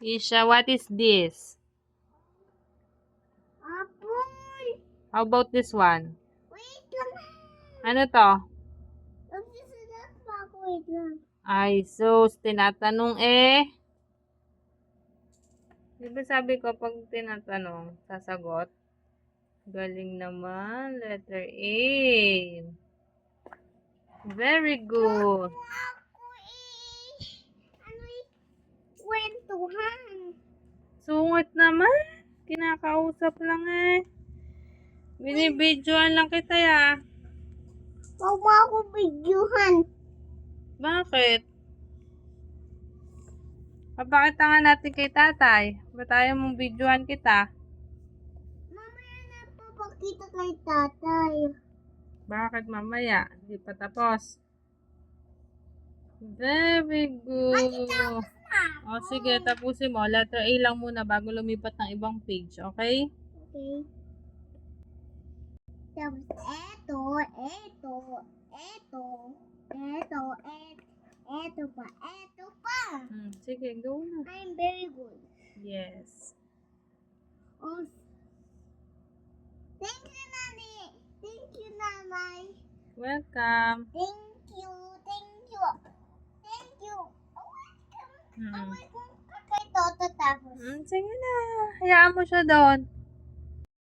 Isha, what is this? Apple. How about this one? Wait lang. Ano to? Nagsusulat pa ako. Wait lang. Ay, sus, tinatanong eh. Di ba sabi ko pag tinatanong, sasagot? Galing naman. Letter A. Very good. Ako ano kwentuhan. Sungot naman. Kinakausap lang eh. Binibidyoan lang kita ya. Huwag mo ako bidyuhan. Bakit? Papakita nga natin kay tatay. Ba't ayaw mong videoan kita? Mamaya na papakita kay tatay. Bakit mamaya? Hindi pa tapos. Very good. O sige, tapusin mo. Letter A lang muna bago lumipat ng ibang page. Okay? Okay. Tapos eto pa. Sige, go na. I'm very good. Yes. Oh, thank you, Nani. Thank you, Nanay. Welcome. Thank you. Away kong kay Toto tapos. Sige na. Hayaan mo siya doon.